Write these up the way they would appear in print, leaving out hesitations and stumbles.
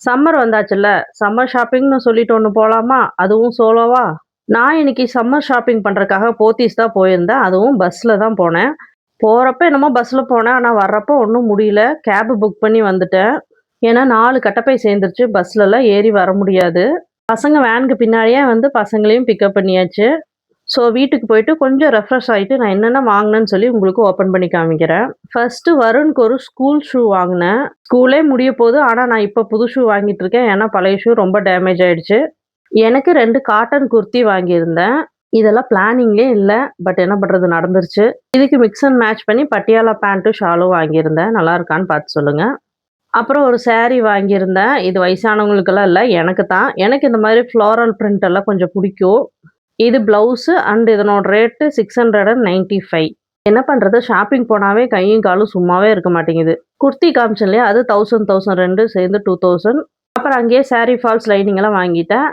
Summer வந்தாச்சுல்ல. Summer ஷாப்பிங்ன்னு சொல்லிட்டு ஒண்ணு போலாமா? அதுவும் சோலோவா? நான் இன்னைக்கு சம்மர் ஷாப்பிங் பண்றதுக்காக போத்தீஸ் தான் போயிருந்தேன். அதுவும் பஸ்ல தான் போனேன். போறப்ப என்னமோ பஸ்ல போனேன். ஆனா வர்றப்போ ஒண்ணும் முடியல. கேப் புக் பண்ணி வந்துட்டேன். ஏன்னா 4 கட்டப்பை சேர்ந்துருச்சு. பஸ்லலாம் ஏறி வர முடியாது. பசங்க வேனுக்கு பின்னாடியே வந்து பசங்களையும் பிக்கப் பண்ணியாச்சு. ஸோ வீட்டுக்கு போயிட்டு கொஞ்சம் ரெஃப்ரெஷ் ஆயிட்டு நான் என்னென்ன வாங்குனேன்னு சொல்லி உங்களுக்கு ஓப்பன் பண்ணி காமிக்கிறேன். ஃபர்ஸ்ட்டு வருண்க்கு ஒரு ஸ்கூல் ஷூ வாங்குனேன். ஸ்கூலே முடிய போது. ஆனா நான் இப்ப புது ஷூ வாங்கிட்டு இருக்கேன். ஏன்னா பழைய ஷூ ரொம்ப டேமேஜ் ஆயிடுச்சு. எனக்கு 2 காட்டன் குர்த்தி வாங்கியிருந்தேன். இதெல்லாம் பிளானிங்லயே இல்ல. பட் என்ன பண்றது நடந்துருச்சு. இதுக்கு மிக்ஸ் அண்ட் மேட்ச் பண்ணி பட்டியாலா பேண்ட்டும், ஷாலும் வாங்கியிருந்தேன். நல்லா இருக்கான்னு பார்த்து சொல்லுங்க. அப்புறம் ஒரு சாரி வாங்கியிருந்தேன். இது வயசானவங்களுக்கெல்லாம் இல்ல. எனக்கு தான். எனக்கு இந்த மாதிரி ஃப்ளோரல் பிரிண்ட் எல்லாம் கொஞ்சம் பிடிக்கும். இது பிளவுஸு அண்ட் இதனோட ரேட்டு 695. என்ன பண்றது? ஷாப்பிங் போனாவே கையும் காலும் சும்மாவே இருக்க மாட்டேங்குது. குர்த்தி காமிச்சேன் இல்லையா? அது 1000 சேர்ந்து 2000. அப்புறம் அங்கேயே சாரி ஃபால்ஸ் லைனிங் எல்லாம் வாங்கிட்டேன்.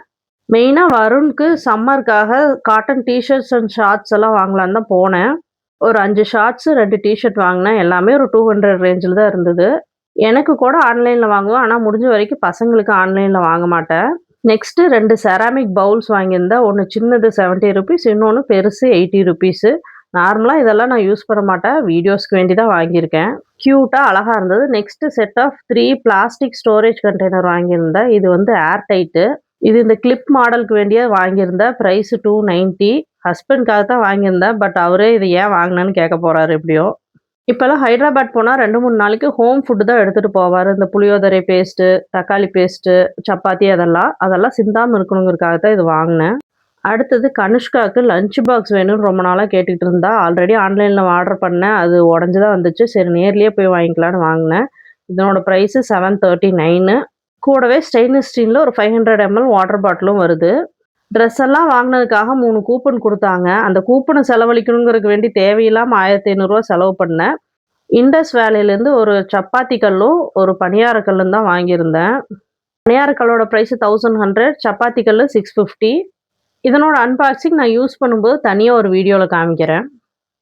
மெயினா வருண்க்கு சம்மருக்காக cotton T shirts and shorts எல்லாம் வாங்கலான்னு தான் போனேன். ஒரு 5 ஷார்ட்ஸ், 2 டீ ஷர்ட் வாங்கினேன். எல்லாமே ஒரு 200 ரேஞ்சில தான் இருந்தது. எனக்கு கூட ஆன்லைன்ல வாங்குவேன். ஆனா முடிஞ்ச வரைக்கும் பசங்களுக்கு ஆன்லைன்ல வாங்க மாட்டேன். நெக்ஸ்ட்டு 2 செராமிக் பவுல்ஸ் வாங்கியிருந்தேன். ஒண்ணு சின்னது ₹70, இன்னொன்னு பெருசு ₹80. நார்மலா இதெல்லாம் நான் யூஸ் பண்ண மாட்டேன். வீடியோஸ்க்கு வேண்டி தான் வாங்கியிருக்கேன். கியூட்டா அழகா இருந்தது. Next set of 3 plastic storage container வாங்கியிருந்தேன். இது வந்து ஏர் டைட்டு. இது இந்த கிளிப் மாடலுக்கு வேண்டிய வாங்கியிருந்தேன். பிரைஸ் 290. ஹஸ்பண்ட்காக தான் வாங்கியிருந்தேன். பட் அவரே இத ஏன் வாங்குனேன்னு கேட்க போறாரு எப்படியோ. இப்பல்லாம் ஹைதராபாத் போனா 2, 3 நாளைக்கு ஹோம் ஃபுட் தான் எடுத்துட்டு போவாரு. இந்த புளியோதரை பேஸ்ட்டு, தக்காளி பேஸ்ட்டு, சப்பாத்தி அதெல்லாம் சிந்தாம இருக்கணுங்கிறதுக்காக தான் இது வாங்குனேன். அடுத்தது கனுஷ்காக்கு லஞ்ச் பாக்ஸ் வேணும்னு ரொம்ப நாளா கேட்டுட்டு இருந்தா. ஆல்ரெடி ஆன்லைன்ல ஆர்டர் பண்ணேன். அது உடைஞ்சு தான் வந்துச்சு. சரி நேர்லயே போய் வாங்கிக்கலான்னு வாங்குனேன். இதனோட பிரைஸ் 739. கூடவே ஸ்டெயின்லெஸ் ஸ்டீல்ல ஒரு 500 ml வாட்டர் பாட்டிலும் வருது. ட்ரெஸ் எல்லாம் வாங்குனதுக்காக 3 கூப்பன் குடுத்தாங்க. அந்த கூப்பன செலவழிக்கணுங்கிறதுக்கு வேண்டி தேவையில்லாம ரூ. 1500 செலவு பண்ணேன். இண்டஸ் வேலையிலேருந்து ஒரு சப்பாத்தி கல்லும், ஒரு பணியார கல்லும் தான் வாங்கியிருந்தேன். பணியார கல்லோட பிரைஸ் 1100, சப்பாத்தி கல்லு 650. இதனோட அன்பாக்சிங் நான் யூஸ் பண்ணும்போது தனியா ஒரு வீடியோல காமிக்கிறேன்.